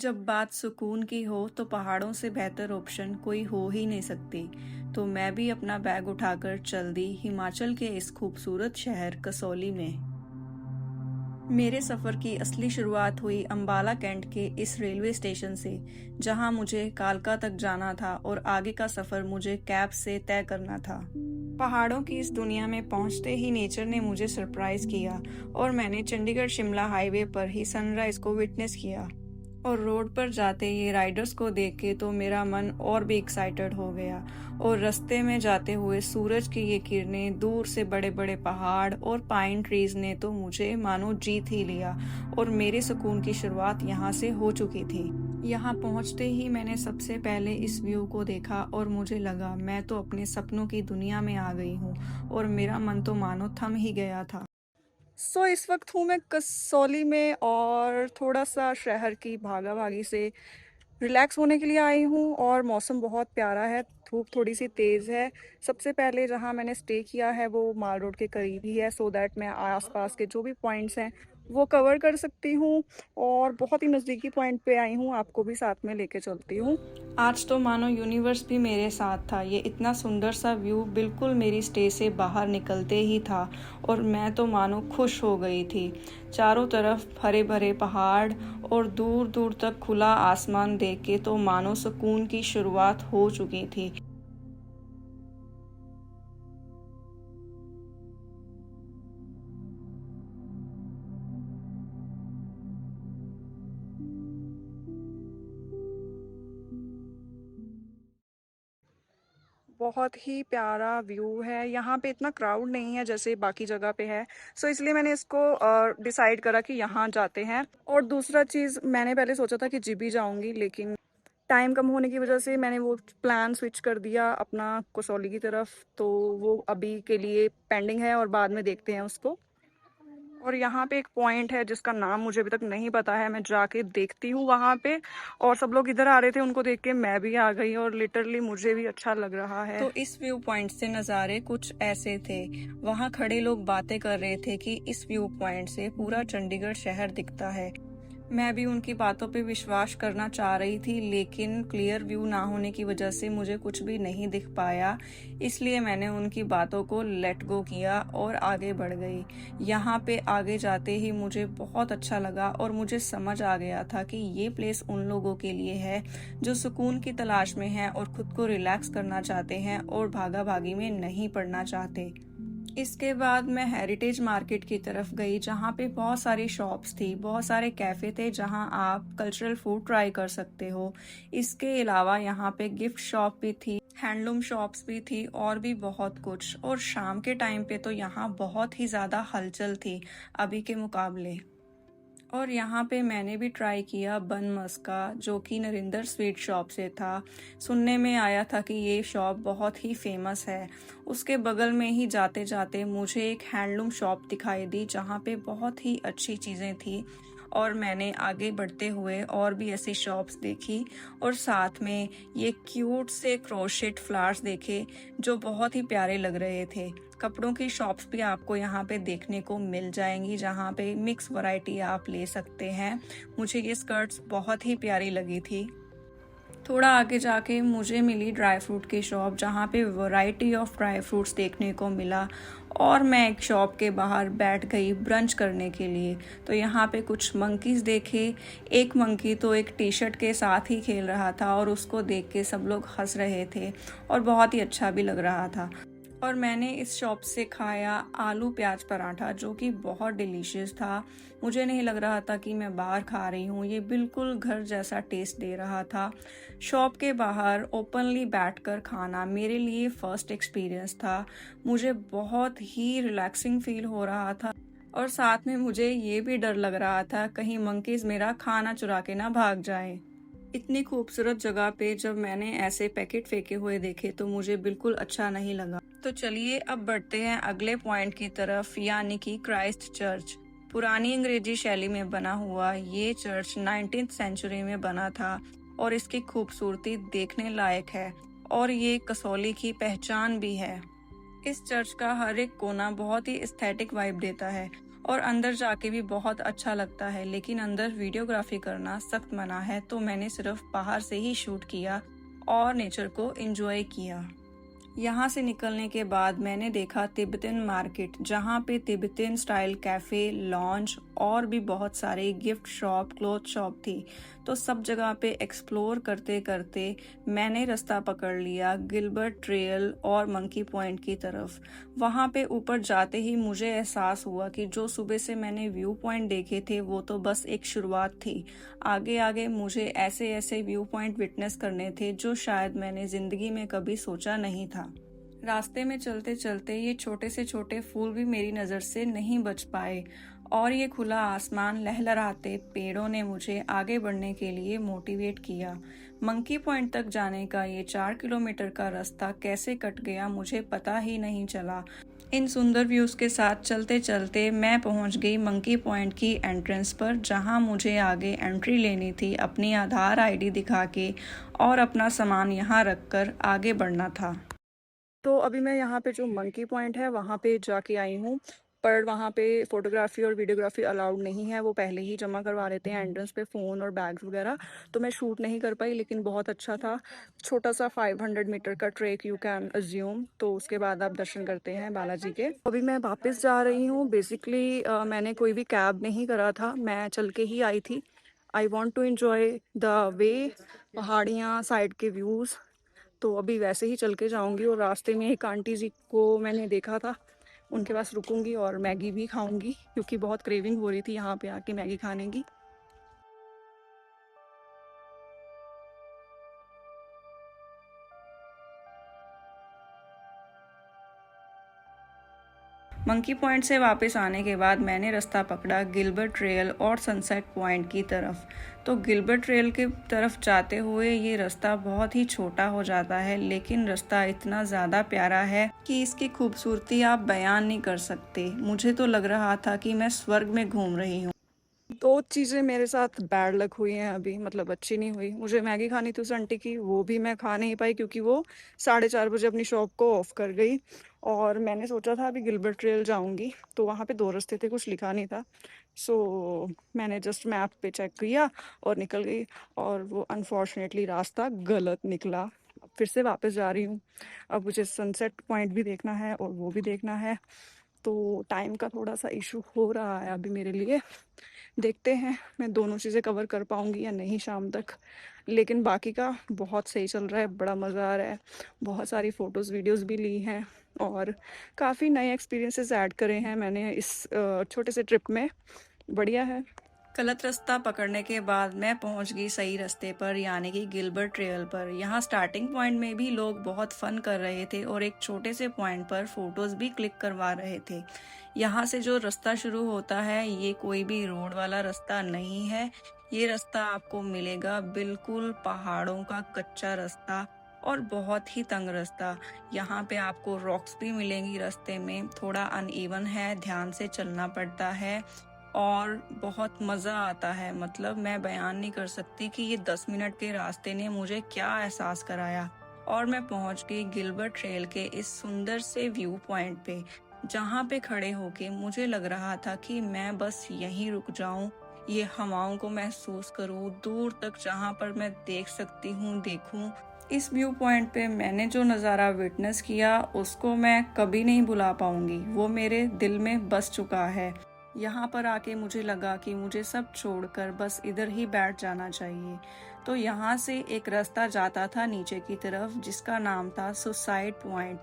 जब बात सुकून की हो तो पहाड़ों से बेहतर ऑप्शन कोई हो ही नहीं सकती। तो मैं भी अपना बैग उठाकर चल दी हिमाचल के इस खूबसूरत शहर कसौली में। मेरे सफ़र की असली शुरुआत हुई अंबाला कैंट के इस रेलवे स्टेशन से, जहां मुझे कालका तक जाना था और आगे का सफ़र मुझे कैब से तय करना था। पहाड़ों की इस दुनिया में पहुंचते ही नेचर ने मुझे सरप्राइज किया और मैंने चंडीगढ़ शिमला हाईवे पर ही सनराइज को विटनेस किया। और रोड पर जाते ये राइडर्स को देख के तो मेरा मन और भी एक्साइटेड हो गया। और रास्ते में जाते हुए सूरज की ये किरणें, दूर से बड़े बड़े पहाड़ और पाइन ट्रीज ने तो मुझे मानो जीत ही लिया। और मेरे सुकून की शुरुआत यहाँ से हो चुकी थी। यहाँ पहुँचते ही मैंने सबसे पहले इस व्यू को देखा और मुझे लगा मैं तो अपने सपनों की दुनिया में आ गई हूँ। और मेरा मन तो मानो थम ही गया था। इस वक्त हूँ मैं कसौली में और थोड़ा सा शहर की भागा भागी से रिलैक्स होने के लिए आई हूँ। और मौसम बहुत प्यारा है, धूप थोड़ी सी तेज़ है। सबसे पहले जहाँ मैंने स्टे किया है वो माल रोड के करीब ही है, सो दैट मैं आसपास के जो भी पॉइंट्स हैं वो कवर कर सकती हूँ। और बहुत ही नज़दीकी पॉइंट पे आई हूँ, आपको भी साथ में लेके चलती हूँ। आज तो मानो यूनिवर्स भी मेरे साथ था। ये इतना सुंदर सा व्यू बिल्कुल मेरी स्टे से बाहर निकलते ही था और मैं तो मानो खुश हो गई थी। चारों तरफ हरे भरे पहाड़ और दूर दूर तक खुला आसमान देख के तो मानो सुकून की शुरुआत हो चुकी थी। बहुत ही प्यारा व्यू है, यहाँ पे इतना क्राउड नहीं है जैसे बाकी जगह पे है। इसलिए मैंने इसको डिसाइड करा कि यहाँ जाते हैं। और दूसरा चीज़, मैंने पहले सोचा था कि जीबी जाऊँगी, लेकिन टाइम कम होने की वजह से मैंने वो प्लान स्विच कर दिया अपना कसौली की तरफ। तो वो अभी के लिए पेंडिंग है और बाद में देखते हैं उसको। और यहाँ पे एक पॉइंट है जिसका नाम मुझे अभी तक नहीं पता है, मैं जाके देखती हूँ वहाँ पे। और सब लोग इधर आ रहे थे, उनको देख के मैं भी आ गई और लिटरली मुझे भी अच्छा लग रहा है। तो इस व्यू पॉइंट से नज़ारे कुछ ऐसे थे। वहाँ खड़े लोग बातें कर रहे थे कि इस व्यू पॉइंट से पूरा चंडीगढ़ शहर दिखता है। मैं भी उनकी बातों पे विश्वास करना चाह रही थी, लेकिन क्लियर व्यू ना होने की वजह से मुझे कुछ भी नहीं दिख पाया। इसलिए मैंने उनकी बातों को लेट गो किया और आगे बढ़ गई। यहाँ पे आगे जाते ही मुझे बहुत अच्छा लगा और मुझे समझ आ गया था कि ये प्लेस उन लोगों के लिए है जो सुकून की तलाश में हैं और खुद को रिलैक्स करना चाहते हैं और भागा भागी में नहीं पड़ना चाहते। इसके बाद मैं हेरिटेज मार्केट की तरफ गई, जहाँ पे बहुत सारी शॉप्स थी, बहुत सारे कैफ़े थे जहाँ आप कल्चरल फूड ट्राई कर सकते हो। इसके अलावा यहाँ पे गिफ्ट शॉप भी थी, हैंडलूम शॉप्स भी थी और भी बहुत कुछ। और शाम के टाइम पे तो यहाँ बहुत ही ज़्यादा हलचल थी अभी के मुकाबले। और यहाँ पे मैंने भी ट्राई किया बन मस्का, जो कि नरिंदर स्वीट शॉप से था। सुनने में आया था कि ये शॉप बहुत ही फेमस है। उसके बगल में ही जाते जाते मुझे एक हैंडलूम शॉप दिखाई दी जहाँ पे बहुत ही अच्छी चीज़ें थी। और मैंने आगे बढ़ते हुए और भी ऐसी शॉप्स देखी और साथ में ये क्यूट से क्रोशेट फ्लावर्स देखे जो बहुत ही प्यारे लग रहे थे। कपड़ों की शॉप्स भी आपको यहाँ पे देखने को मिल जाएंगी, जहाँ पे मिक्स वैरायटी आप ले सकते हैं। मुझे ये स्कर्ट्स बहुत ही प्यारी लगी थी। थोड़ा आगे जाके मुझे मिली ड्राई फ्रूट की शॉप, जहाँ पे वैरायटी ऑफ ड्राई फ्रूट्स देखने को मिला। और मैं एक शॉप के बाहर बैठ गई ब्रंच करने के लिए। तो यहाँ पे कुछ मंकीज़ देखे। एक मंकी तो एक टी शर्ट के साथ ही खेल रहा था और उसको देख के सब लोग हंस रहे थे और बहुत ही अच्छा भी लग रहा था। और मैंने इस शॉप से खाया आलू प्याज पराठा, जो कि बहुत डिलीशियस था। मुझे नहीं लग रहा था कि मैं बाहर खा रही हूँ, ये बिल्कुल घर जैसा टेस्ट दे रहा था। शॉप के बाहर ओपनली बैठकर खाना मेरे लिए फ़र्स्ट एक्सपीरियंस था। मुझे बहुत ही रिलैक्सिंग फील हो रहा था और साथ में मुझे ये भी डर लग रहा था कहीं मंकीज़ मेरा खाना चुरा के ना भाग जाएं। इतनी खूबसूरत जगह पे जब मैंने ऐसे पैकेट फेंके हुए देखे तो मुझे बिल्कुल अच्छा नहीं लगा। तो चलिए अब बढ़ते हैं अगले पॉइंट की तरफ, यानी कि क्राइस्ट चर्च। पुरानी अंग्रेजी शैली में बना हुआ ये चर्च 19वीं सेंचुरी में बना था और इसकी खूबसूरती देखने लायक है और ये कसौली की पहचान भी है। इस चर्च का हर एक कोना बहुत ही एस्थेटिक वाइब देता है और अंदर जाके भी बहुत अच्छा लगता है, लेकिन अंदर वीडियोग्राफी करना सख्त मना है, तो मैंने सिर्फ बाहर से ही शूट किया और नेचर को एंजॉय किया। यहाँ से निकलने के बाद मैंने देखा तिब्बतन मार्केट, जहाँ पे तिब्बतन स्टाइल कैफ़े, लॉन्ज और भी बहुत सारे गिफ्ट शॉप, क्लोथ शॉप थी। तो सब जगह पे एक्सप्लोर करते करते मैंने रास्ता पकड़ लिया गिलबर्ट ट्रेल और मंकी पॉइंट की तरफ। वहाँ पे ऊपर जाते ही मुझे एहसास हुआ कि जो सुबह से मैंने व्यू पॉइंट देखे थे वो तो बस एक शुरुआत थी। आगे आगे मुझे ऐसे ऐसे व्यू पॉइंट विटनेस करने थे जो शायद मैंने ज़िंदगी में कभी सोचा नहीं था। रास्ते में चलते चलते ये छोटे से छोटे फूल भी मेरी नज़र से नहीं बच पाए और ये खुला आसमान, लहलहाते पेड़ों ने मुझे आगे बढ़ने के लिए मोटिवेट किया। मंकी पॉइंट तक जाने का ये 4 किलोमीटर का रास्ता कैसे कट गया मुझे पता ही नहीं चला। इन सुंदर व्यूज़ के साथ चलते चलते मैं पहुंच गई मंकी पॉइंट की एंट्रेंस पर, जहां मुझे आगे एंट्री लेनी थी अपनी आधार आईडी दिखा के और अपना सामान यहां रखकर आगे बढ़ना था। तो अभी मैं यहाँ पे जो मंकी पॉइंट है वहाँ पे जाके आई हूँ, पर वहाँ पे फ़ोटोग्राफ़ी और वीडियोग्राफ़ी अलाउड नहीं है। वो पहले ही जमा करवा लेते हैं एंट्रेंस पे फ़ोन और बैग्स वगैरह। तो मैं शूट नहीं कर पाई, लेकिन बहुत अच्छा था। छोटा सा 500 मीटर का ट्रैक यू कैन अज्यूम। तो उसके बाद आप दर्शन करते हैं बालाजी के। अभी मैं वापस जा रही हूँ। बेसिकली मैंने कोई भी कैब नहीं करा था, मैं चल के ही आई थी। I want to enjoy the way, पहाड़ियाँ, साइड के व्यूज़। तो अभी वैसे ही चल के जाऊंगी और रास्ते में एक आंटी जी को मैंने देखा था, उनके पास रुकूंगी और मैगी भी खाऊंगी, क्योंकि बहुत क्रेविंग हो रही थी यहाँ पे आके मैगी खाने की। मंकी पॉइंट से वापस आने के बाद मैंने रास्ता पकड़ा गिलबर्ट ट्रेल और सनसेट पॉइंट की तरफ। तो गिलबर्ट ट्रेल की तरफ जाते हुए ये रास्ता बहुत ही छोटा हो जाता है, लेकिन रास्ता इतना ज़्यादा प्यारा है कि इसकी खूबसूरती आप बयान नहीं कर सकते। मुझे तो लग रहा था कि मैं स्वर्ग में घूम रही हूँ। दो चीज़ें मेरे साथ बैड लक हुई हैं अभी, मतलब अच्छी नहीं हुई। मुझे मैगी खानी थी उस आंटी की, वो भी मैं खा नहीं पाई क्योंकि वो 4:30 बजे अपनी शॉप को ऑफ कर गई। और मैंने सोचा था अभी गिलबर्ट ट्रेल जाऊंगी, तो वहाँ पे दो रास्ते थे, कुछ लिखा नहीं था। सो मैंने जस्ट मैप पे चेक किया और निकल गई, और वो अनफॉर्चुनेटली रास्ता गलत निकला। अब फिर से वापस जा रही हूँ। अब मुझे सनसेट पॉइंट भी देखना है और वो भी देखना है, तो टाइम का थोड़ा सा इशू हो रहा है अभी मेरे लिए। देखते हैं मैं दोनों चीज़ें कवर कर पाऊँगी या नहीं शाम तक। लेकिन बाकी का बहुत सही चल रहा है, बड़ा मज़ा आ रहा है। बहुत सारी फ़ोटोज़ वीडियोज़ भी ली हैं और काफ़ी नए एक्सपीरियंसेस ऐड करे हैं मैंने इस छोटे से ट्रिप में। बढ़िया है। गलत रास्ता पकड़ने के बाद मैं पहुंच गई सही रास्ते पर, यानी कि गिलबर्ट ट्रेल पर। यहाँ स्टार्टिंग पॉइंट में भी लोग बहुत फन कर रहे थे और एक छोटे से पॉइंट पर फोटोज भी क्लिक करवा रहे थे। यहाँ से जो रास्ता शुरू होता है ये कोई भी रोड वाला रास्ता नहीं है। ये रास्ता आपको मिलेगा बिल्कुल पहाड़ों का कच्चा रास्ता और बहुत ही तंग रास्ता। यहाँ पे आपको रॉक्स भी मिलेंगी रास्ते में, थोड़ा अनइवन है, ध्यान से चलना पड़ता है और बहुत मज़ा आता है। मतलब मैं बयान नहीं कर सकती कि ये 10 मिनट के रास्ते ने मुझे क्या एहसास कराया। और मैं पहुंच गई गिलबर्ट ट्रेल के इस सुंदर से व्यू पॉइंट पे, जहाँ पे खड़े होके मुझे लग रहा था कि मैं बस यहीं रुक जाऊं, ये हवाओं को महसूस करूं, दूर तक जहाँ पर मैं देख सकती हूँ देखूं। इस व्यू पॉइंट पे मैंने जो नज़ारा विटनेस किया उसको मैं कभी नहीं भुला पाऊंगी, वो मेरे दिल में बस चुका है। यहाँ पर आके मुझे लगा कि मुझे सब छोड़कर बस इधर ही बैठ जाना चाहिए। तो यहाँ से एक रास्ता जाता था नीचे की तरफ, जिसका नाम था सुसाइड पॉइंट।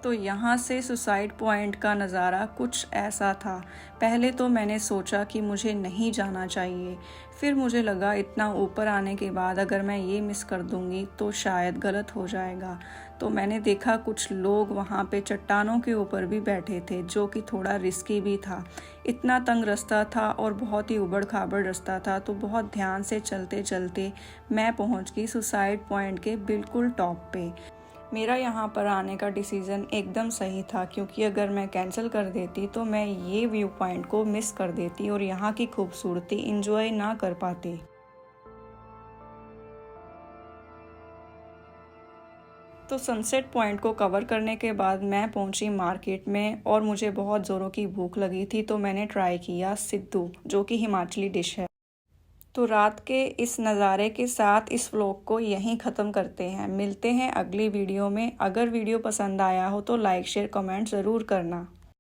तो यहाँ से सुसाइड पॉइंट का नज़ारा कुछ ऐसा था। पहले तो मैंने सोचा कि मुझे नहीं जाना चाहिए, फिर मुझे लगा इतना ऊपर आने के बाद अगर मैं ये मिस कर दूँगी तो शायद गलत हो जाएगा। तो मैंने देखा कुछ लोग वहाँ पे चट्टानों के ऊपर भी बैठे थे, जो कि थोड़ा रिस्की भी था। इतना तंग रास्ता था और बहुत ही उबड़ खाबड़ रास्ता था, तो बहुत ध्यान से चलते चलते मैं पहुँच गई सुसाइड पॉइंट के बिल्कुल टॉप पे। मेरा यहाँ पर आने का डिसीज़न एकदम सही था, क्योंकि अगर मैं कैंसिल कर देती तो मैं ये व्यू पॉइंट को मिस कर देती और यहाँ की खूबसूरती एंजॉय ना कर पाती। तो सनसेट पॉइंट को कवर करने के बाद मैं पहुंची मार्केट में और मुझे बहुत ज़ोरों की भूख लगी थी, तो मैंने ट्राई किया सिद्धू, जो कि हिमाचली डिश है। तो रात के इस नज़ारे के साथ इस व्लॉग को यहीं ख़त्म करते हैं। मिलते हैं अगली वीडियो में। अगर वीडियो पसंद आया हो तो लाइक शेयर कमेंट ज़रूर करना।